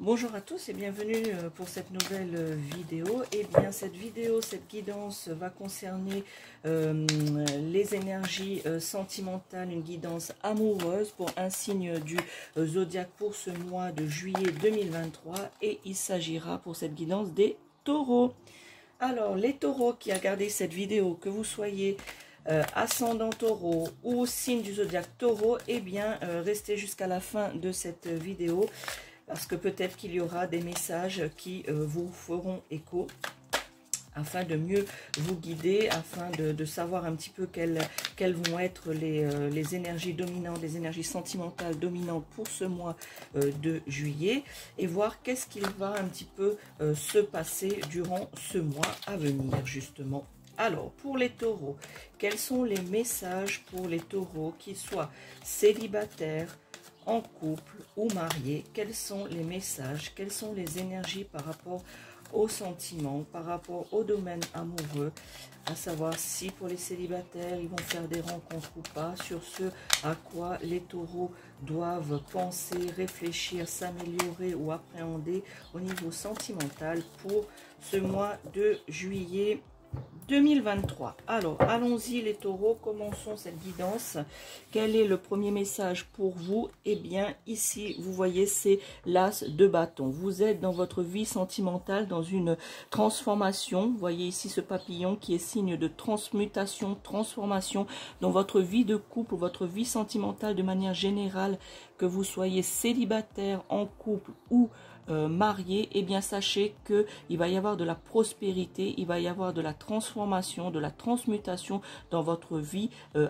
Bonjour à tous et bienvenue pour cette nouvelle vidéo. Et bien cette vidéo, cette guidance va concerner les énergies sentimentales, une guidance amoureuse pour un signe du zodiaque pour ce mois de juillet 2023. Et il s'agira pour cette guidance des taureaux. Alors les taureaux qui a regardé cette vidéo, que vous soyez ascendant taureau ou signe du zodiaque taureau, eh bien restez jusqu'à la fin de cette vidéo. Parce que peut-être qu'il y aura des messages qui vous feront écho afin de mieux vous guider, afin de savoir un petit peu quelles vont être les énergies dominantes, les énergies sentimentales dominantes pour ce mois de juillet, et voir qu'est-ce qu'il va un petit peu se passer durant ce mois à venir justement. Alors, pour les taureaux, quels sont les messages pour les taureaux, qu'ils soient célibataires, en couple ou marié? Quels sont les messages, quelles sont les énergies par rapport aux sentiments, par rapport au domaine amoureux, à savoir si pour les célibataires ils vont faire des rencontres ou pas, sur ce à quoi les taureaux doivent penser, réfléchir, s'améliorer ou appréhender au niveau sentimental pour ce mois de juillet 2023. Alors, allons-y les taureaux, commençons cette guidance. Quel est le premier message pour vous? Eh bien, ici, vous voyez, c'est l'as de bâton. Vous êtes dans votre vie sentimentale, dans une transformation. Vous voyez ici ce papillon qui est signe de transmutation, transformation dans votre vie de couple, votre vie sentimentale de manière générale, que vous soyez célibataire, en couple ou marié, eh bien sachez que il va y avoir de la prospérité, il va y avoir de la transformation, de la transmutation dans votre vie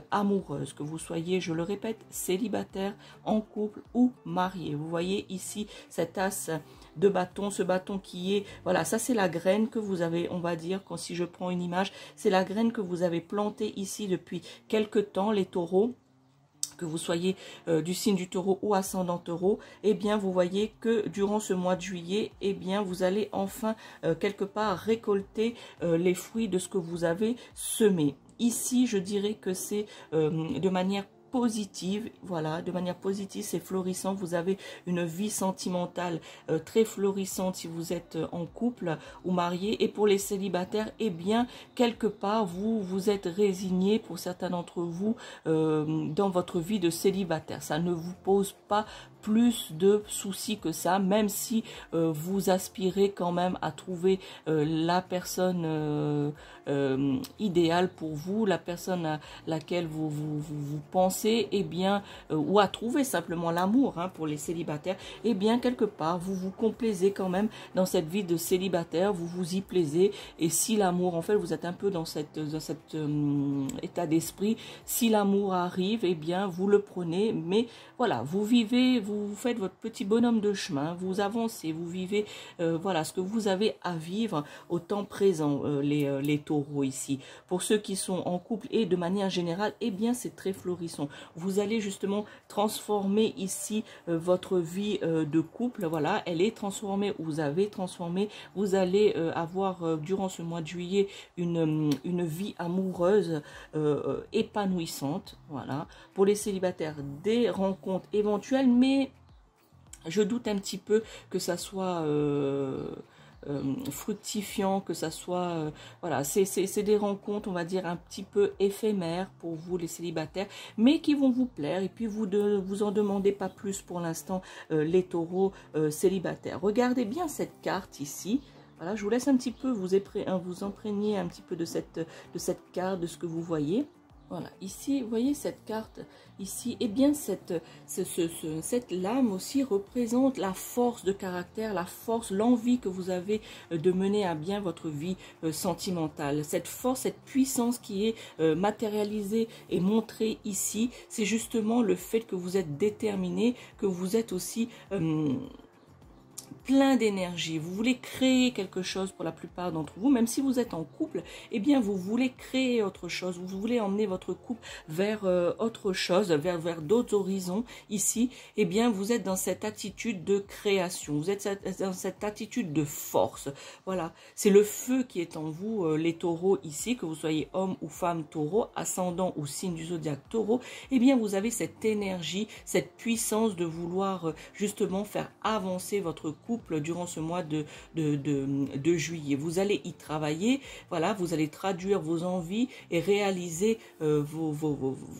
amoureuse, que vous soyez, je le répète, célibataire, en couple ou marié. Vous voyez ici cet as de bâton, ce bâton qui est, voilà, ça c'est la graine que vous avez, on va dire, quand si je prends une image, c'est la graine que vous avez plantée ici depuis quelque temps, les taureaux, que vous soyez du signe du taureau ou ascendant taureau, eh bien vous voyez que durant ce mois de juillet, eh bien vous allez enfin quelque part récolter les fruits de ce que vous avez semé. Ici, je dirais que c'est de manière positive, voilà, de manière positive, c'est florissant. Vous avez une vie sentimentale très florissante si vous êtes en couple ou marié. Et pour les célibataires, eh bien quelque part vous êtes résigné, pour certains d'entre vous, dans votre vie de célibataire. Ça ne vous pose pas plus de soucis que ça, même si vous aspirez quand même à trouver la personne idéale pour vous, la personne à laquelle vous pensez, eh bien, ou à trouver simplement l'amour, hein, pour les célibataires, eh bien, quelque part, vous vous complaisez quand même dans cette vie de célibataire, vous vous y plaisez, et si l'amour, en fait, vous êtes un peu dans cet état d'esprit, si l'amour arrive, eh bien, vous le prenez, mais voilà, vous vivez, vous faites votre petit bonhomme de chemin, vous avancez, vous vivez, voilà, ce que vous avez à vivre au temps présent, les taureaux ici. Pour ceux qui sont en couple et de manière générale, eh bien, c'est très florissant. Vous allez justement transformer ici votre vie de couple, voilà, elle est transformée, vous avez transformé, vous allez avoir durant ce mois de juillet une vie amoureuse épanouissante, voilà. Pour les célibataires, des rencontres éventuelles, mais je doute un petit peu que ça soit fructifiant, que ça soit voilà, c'est des rencontres, on va dire, un petit peu éphémères pour vous les célibataires, mais qui vont vous plaire, et puis vous en demandez pas plus pour l'instant, les taureaux célibataires. Regardez bien cette carte ici. Voilà, je vous laisse un petit peu vous imprégner un petit peu de cette carte, de ce que vous voyez. Voilà, ici, vous voyez cette carte ici, et bien cette lame aussi représente la force de caractère, la force, l'envie que vous avez de mener à bien votre vie sentimentale. Cette force, cette puissance qui est matérialisée et montrée ici, c'est justement le fait que vous êtes déterminé, que vous êtes aussi plein d'énergie, vous voulez créer quelque chose pour la plupart d'entre vous, même si vous êtes en couple, eh bien vous voulez créer autre chose, vous voulez emmener votre couple vers autre chose, vers d'autres horizons. Ici, eh bien vous êtes dans cette attitude de création, vous êtes dans cette attitude de force, voilà, c'est le feu qui est en vous, les taureaux ici, que vous soyez homme ou femme taureau, ascendant ou signe du zodiaque taureau, eh bien vous avez cette énergie, cette puissance de vouloir justement faire avancer votre couple, couple durant ce mois de juillet. Vous allez y travailler, voilà, vous allez traduire vos envies et réaliser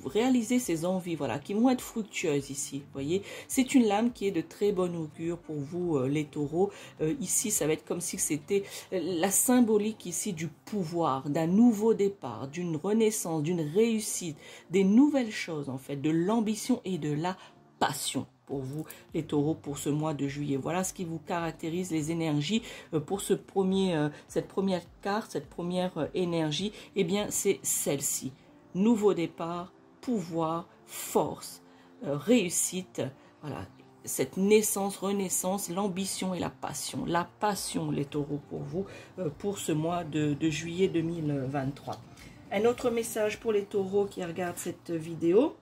réaliser ces envies, voilà, qui vont être fructueuses ici. Vous voyez, c'est une lame qui est de très bon augure pour vous, les taureaux. Ici, ça va être comme si c'était la symbolique ici du pouvoir, d'un nouveau départ, d'une renaissance, d'une réussite, des nouvelles choses en fait, de l'ambition et de la passion pour vous les taureaux pour ce mois de juillet. Voilà ce qui vous caractérise, les énergies pour cette première carte, cette première énergie. Eh bien c'est celle-ci: nouveau départ, pouvoir, force, réussite. Voilà, cette naissance, renaissance, l'ambition et la passion. La passion, les taureaux, pour vous, pour ce mois de juillet 2023. Un autre message pour les taureaux qui regardent cette vidéo.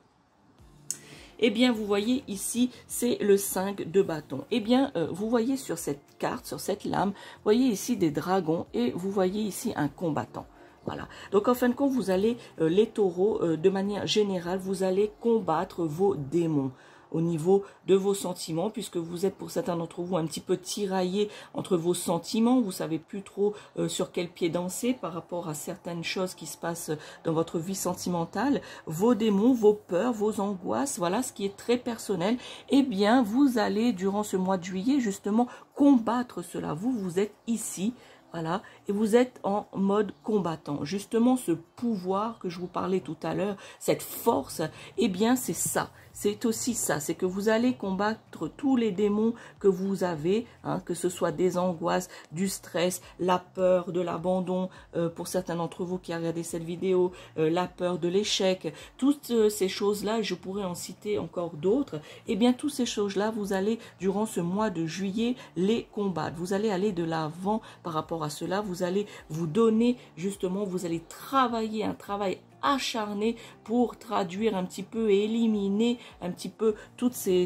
Eh bien, vous voyez ici, c'est le 5 de bâton. Eh bien, vous voyez sur cette carte, sur cette lame, vous voyez ici des dragons et vous voyez ici un combattant. Voilà. Donc, en fin de compte, vous allez, les taureaux, de manière générale, vous allez combattre vos démons au niveau de vos sentiments, puisque vous êtes pour certains d'entre vous un petit peu tiraillés entre vos sentiments, vous savez plus trop sur quel pied danser par rapport à certaines choses qui se passent dans votre vie sentimentale, vos démons, vos peurs, vos angoisses, voilà ce qui est très personnel. Eh bien, vous allez durant ce mois de juillet justement combattre cela. Vous êtes ici. Voilà, et vous êtes en mode combattant. Justement, ce pouvoir que je vous parlais tout à l'heure, cette force, eh bien, c'est ça. C'est aussi ça, c'est que vous allez combattre tous les démons que vous avez, hein, que ce soit des angoisses, du stress, la peur de l'abandon, pour certains d'entre vous qui regardez cette vidéo, la peur de l'échec, toutes ces choses-là, je pourrais en citer encore d'autres, eh bien, toutes ces choses-là, vous allez, durant ce mois de juillet, les combattre. Vous allez aller de l'avant par rapport à cela, vous allez vous donner, justement, vous allez travailler un travail acharné pour traduire un petit peu et éliminer un petit peu toutes ces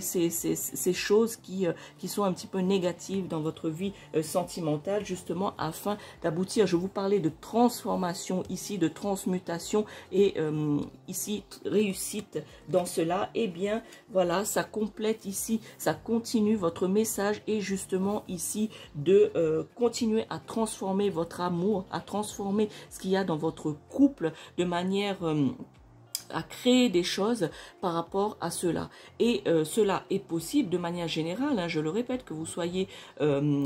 choses qui sont un petit peu négatives dans votre vie sentimentale, justement afin d'aboutir. Je vous parlais de transformation ici, de transmutation et ici réussite dans cela. Et bien voilà, ça complète ici, ça continue votre message et justement ici de continuer à transformer votre amour, à transformer ce qu'il y a dans votre couple de manière à créer des choses par rapport à cela. Et cela est possible de manière générale, hein, je le répète, que vous soyez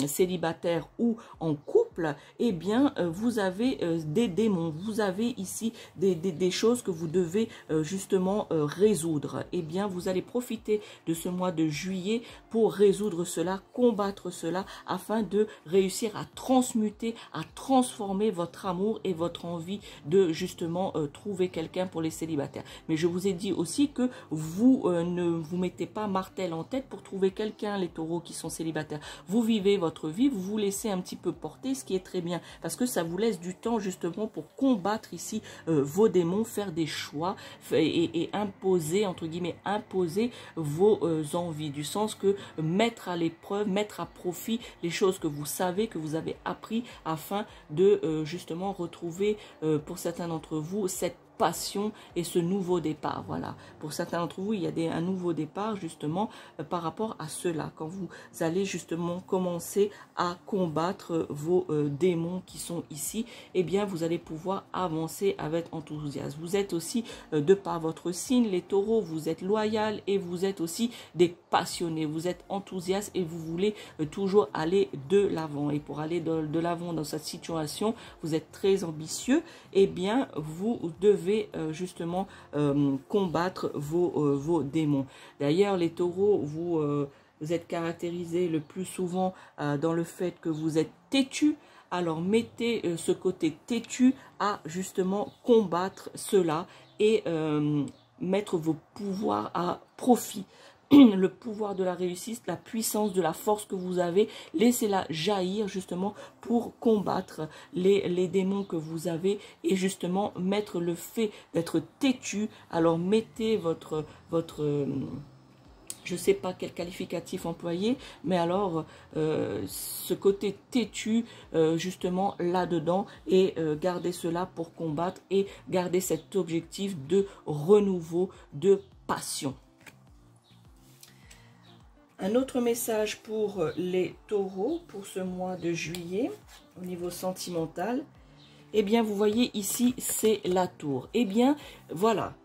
célibataire ou en couple, eh bien vous avez des démons, vous avez ici des choses que vous devez justement résoudre. Eh bien vous allez profiter de ce mois de juillet pour résoudre cela, combattre cela, afin de réussir à transmuter, à transformer votre amour et votre envie de justement trouver quelqu'un pour les célibataires. Mais je vous ai dit aussi que vous ne vous mettez pas martel en tête pour trouver quelqu'un, les taureaux qui sont célibataires. Vous vivez votre vie, vous vous laissez un petit peu porter, ce qui est très bien, parce que ça vous laisse du temps justement pour combattre ici vos démons, faire des choix et imposer, entre guillemets, imposer vos envies, du sens que mettre à l'épreuve, mettre à profit les choses que vous savez, que vous avez appris, afin de justement retrouver pour certains d'entre vous cette passion et ce nouveau départ. Voilà, pour certains d'entre vous, il y a un nouveau départ justement par rapport à cela, quand vous allez justement commencer à combattre vos démons qui sont ici, eh bien vous allez pouvoir avancer avec enthousiasme. Vous êtes aussi, de par votre signe, les taureaux, vous êtes loyal et vous êtes aussi des passionnés, vous êtes enthousiastes et vous voulez toujours aller de l'avant. Et pour aller de l'avant dans cette situation, vous êtes très ambitieux, eh bien vous devez justement combattre vos démons. D'ailleurs, les taureaux, vous êtes caractérisés le plus souvent dans le fait que vous êtes têtus. Alors mettez ce côté têtu à justement combattre cela et mettre vos pouvoirs à profit. Le pouvoir de la réussite, la puissance de la force que vous avez, laissez-la jaillir justement pour combattre les démons que vous avez et justement mettre le fait d'être têtu. Alors mettez votre je ne sais pas quel qualificatif employer, mais alors ce côté têtu justement là-dedans et gardez cela pour combattre et gardez cet objectif de renouveau, de passion. Un autre message pour les taureaux pour ce mois de juillet au niveau sentimental. Eh bien, vous voyez ici, c'est la tour. Eh bien, voilà.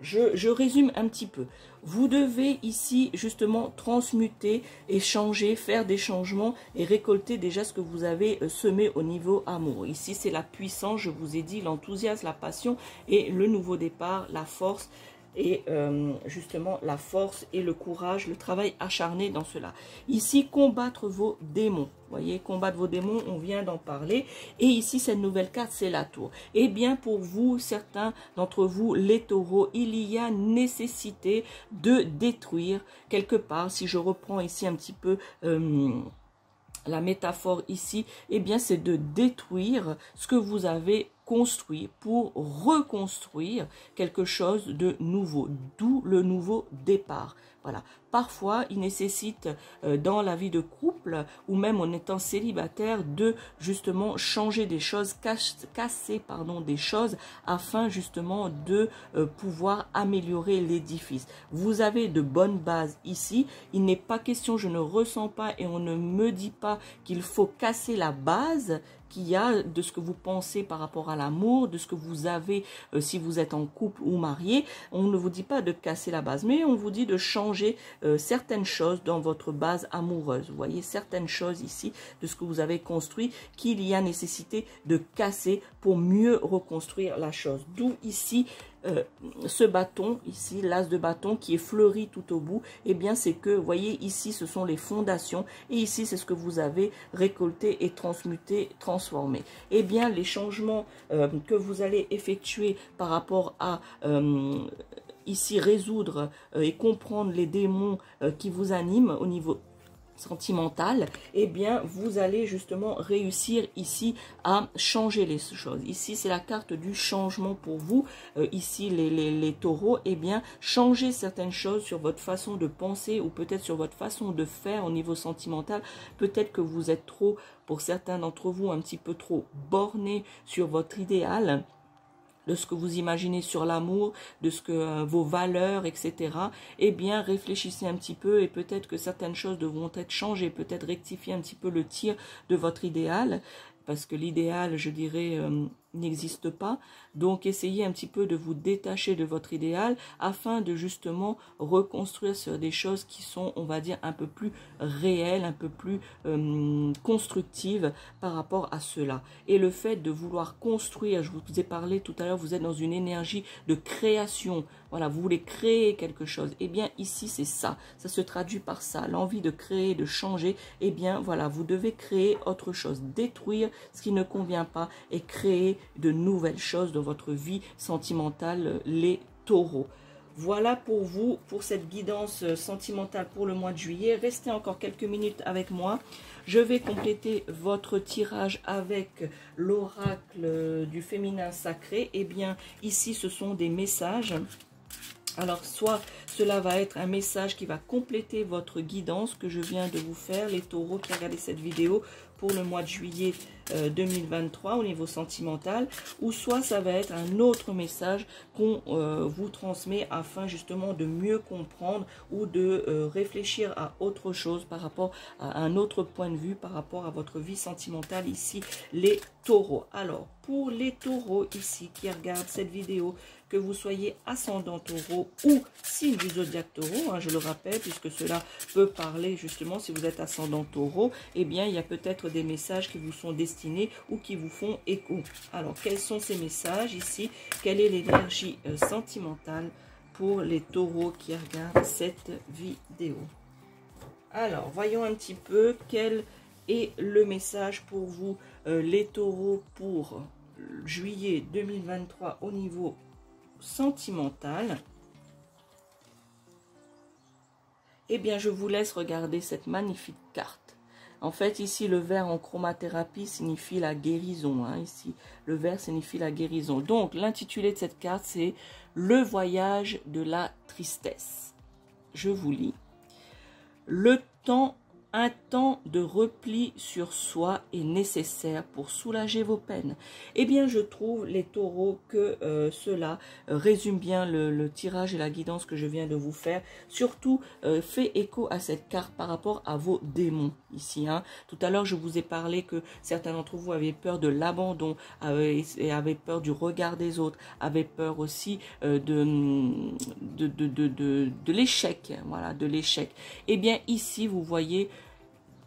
Je résume un petit peu. Vous devez ici justement transmuter et changer, faire des changements et récolter déjà ce que vous avez semé au niveau amour. Ici, c'est la puissance, je vous ai dit, l'enthousiasme, la passion et le nouveau départ, la force et justement la force et le courage, le travail acharné dans cela. Ici, combattre vos démons. Vous voyez, combattre vos démons, on vient d'en parler. Et ici, cette nouvelle carte, c'est la tour. Eh bien, pour vous, certains d'entre vous, les taureaux, il y a nécessité de détruire quelque part. Si je reprends ici un petit peu la métaphore ici, eh bien, c'est de détruire ce que vous avez construit pour reconstruire quelque chose de nouveau, d'où le nouveau départ. Voilà. Parfois, il nécessite dans la vie de couple ou même en étant célibataire de justement changer des choses, casser des choses afin justement de pouvoir améliorer l'édifice. Vous avez de bonnes bases ici. Il n'est pas question, je ne ressens pas et on ne me dit pas qu'il faut casser la base qu'il y a de ce que vous pensez par rapport à l'amour, de ce que vous avez si vous êtes en couple ou marié. On ne vous dit pas de casser la base, mais on vous dit de changer certaines choses dans votre base amoureuse. Vous voyez certaines choses ici de ce que vous avez construit qu'il y a nécessité de casser pour mieux reconstruire la chose. D'où ici ce bâton, ici l'as de bâton qui est fleuri tout au bout, eh bien c'est que, vous voyez ici ce sont les fondations et ici c'est ce que vous avez récolté et transmuté, transformé. Eh bien les changements que vous allez effectuer par rapport à ici résoudre et comprendre les démons qui vous animent au niveau sentimentale, eh bien vous allez justement réussir ici à changer les choses. Ici c'est la carte du changement pour vous, ici les taureaux, eh bien changer certaines choses sur votre façon de penser ou peut-être sur votre façon de faire au niveau sentimental. Peut-être que vous êtes trop, pour certains d'entre vous, un petit peu trop borné sur votre idéal, de ce que vous imaginez sur l'amour, de ce que vos valeurs, etc. Eh bien, réfléchissez un petit peu et peut-être que certaines choses devront être changées, peut-être rectifier un petit peu le tir de votre idéal, parce que l'idéal, je dirais, n'existe pas. Donc, essayez un petit peu de vous détacher de votre idéal afin de justement reconstruire sur des choses qui sont, on va dire, un peu plus réelles, un peu plus constructives par rapport à cela. Et le fait de vouloir construire, je vous ai parlé tout à l'heure, vous êtes dans une énergie de création. Voilà, vous voulez créer quelque chose. Eh bien, ici, c'est ça. Ça se traduit par ça. L'envie de créer, de changer. Eh bien, voilà, vous devez créer autre chose. Détruire ce qui ne convient pas et créer de nouvelles choses dans votre vie sentimentale, les taureaux. Voilà pour vous, pour cette guidance sentimentale pour le mois de juillet. Restez encore quelques minutes avec moi. Je vais compléter votre tirage avec l'oracle du féminin sacré. Eh bien, ici, ce sont des messages. Alors, soit cela va être un message qui va compléter votre guidance que je viens de vous faire, les taureaux qui regardent cette vidéo pour le mois de juillet 2023 au niveau sentimental, ou soit ça va être un autre message qu'on vous transmet afin justement de mieux comprendre ou de réfléchir à autre chose par rapport à un autre point de vue par rapport à votre vie sentimentale ici, les taureaux. Alors, pour les taureaux ici qui regardent cette vidéo, que vous soyez ascendant taureau ou signe du zodiaque taureau, je le rappelle, puisque cela peut parler justement, si vous êtes ascendant taureau, eh bien, il y a peut-être des messages qui vous sont destinés ou qui vous font écho. Alors, quels sont ces messages ici? Quelle est l'énergie sentimentale pour les taureaux qui regardent cette vidéo? Alors, voyons un petit peu quel est le message pour vous, les taureaux, pour juillet 2023 au niveau sentimental. Eh bien, je vous laisse regarder cette magnifique carte. En fait, ici, le vert en chromathérapie signifie la guérison. Ici, le vert signifie la guérison. Donc, l'intitulé de cette carte, c'est « Le voyage de la tristesse ». Je vous lis. Le temps Un temps de repli sur soi est nécessaire pour soulager vos peines. Eh bien, je trouve, les taureaux, que cela résume bien le tirage et la guidance que je viens de vous faire. Surtout, fait écho à cette carte par rapport à vos démons ici. Hein. Tout à l'heure, je vous ai parlé que certains d'entre vous avaient peur de l'abandon, avaient peur du regard des autres, avaient peur aussi de l'échec. Voilà, de l'échec. Eh bien, ici, vous voyez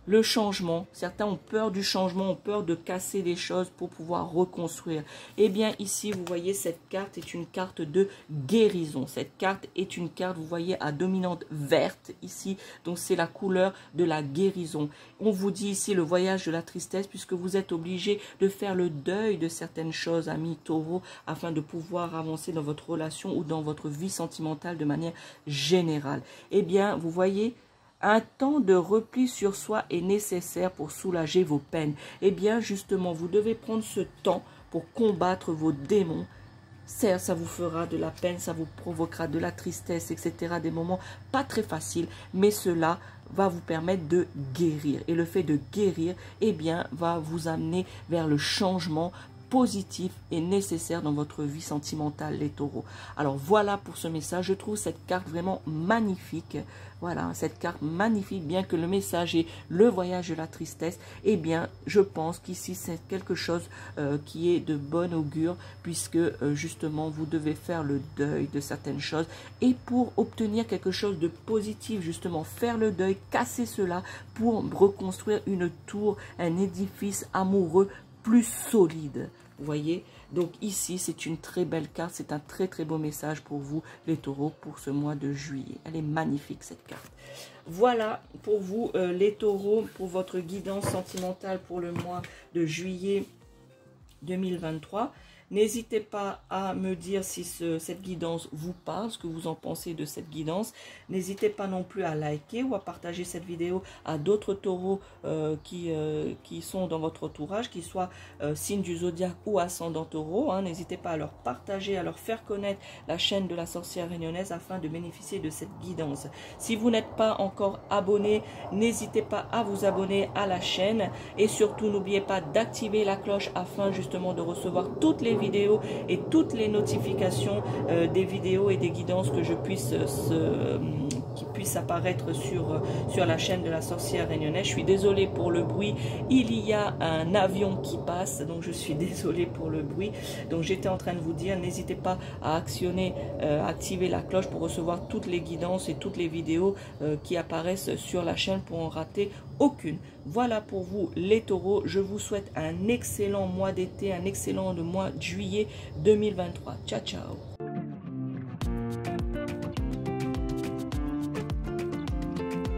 le changement. Certains ont peur du changement, ont peur de casser les choses pour pouvoir reconstruire. Eh bien, ici, vous voyez, cette carte est une carte de guérison. Cette carte est une carte, vous voyez, à dominante verte ici. Donc, c'est la couleur de la guérison. On vous dit ici le voyage de la tristesse, puisque vous êtes obligé de faire le deuil de certaines choses, amis taureaux, afin de pouvoir avancer dans votre relation ou dans votre vie sentimentale de manière générale. Eh bien, vous voyez, un temps de repli sur soi est nécessaire pour soulager vos peines. Eh bien, justement, vous devez prendre ce temps pour combattre vos démons. Certes, ça vous fera de la peine, ça vous provoquera de la tristesse, etc. Des moments pas très faciles, mais cela va vous permettre de guérir. Et le fait de guérir, eh bien, va vous amener vers le changement positif et nécessaire dans votre vie sentimentale, les taureaux. Alors voilà pour ce message. Je trouve cette carte vraiment magnifique. Voilà, cette carte magnifique, bien que le message est le voyage de la tristesse. Eh bien, je pense qu'ici, c'est quelque chose qui est de bon augure, puisque justement, vous devez faire le deuil de certaines choses. Et pour obtenir quelque chose de positif, justement, faire le deuil, casser cela pour reconstruire une tour, un édifice amoureux plus solide. Vous voyez, donc ici c'est une très belle carte, c'est un très très beau message pour vous les taureaux pour ce mois de juillet. Elle est magnifique cette carte. Voilà pour vous les taureaux, pour votre guidance sentimentale pour le mois de juillet 2023. N'hésitez pas à me dire si cette guidance vous parle, ce que vous en pensez de cette guidance. N'hésitez pas non plus à liker ou à partager cette vidéo à d'autres taureaux qui sont dans votre entourage, qu'ils soient signes du zodiaque ou ascendant taureau. Hein. N'hésitez pas à leur partager, à leur faire connaître la chaîne de la sorcière réunionnaise afin de bénéficier de cette guidance. Si vous n'êtes pas encore abonné, n'hésitez pas à vous abonner à la chaîne. Et surtout, n'oubliez pas d'activer la cloche afin justement de recevoir toutes les vidéos et toutes les notifications des vidéos et des guidances que je puisse qui puissent apparaître sur la chaîne de la sorcière réunionnaise. Je suis désolée pour le bruit, il y a un avion qui passe, donc je suis désolée pour le bruit. Donc j'étais en train de vous dire, n'hésitez pas à activer la cloche pour recevoir toutes les guidances et toutes les vidéos qui apparaissent sur la chaîne pour en rater aucune. Voilà pour vous les taureaux, je vous souhaite un excellent mois d'été, un excellent mois de juillet 2023. Ciao ciao.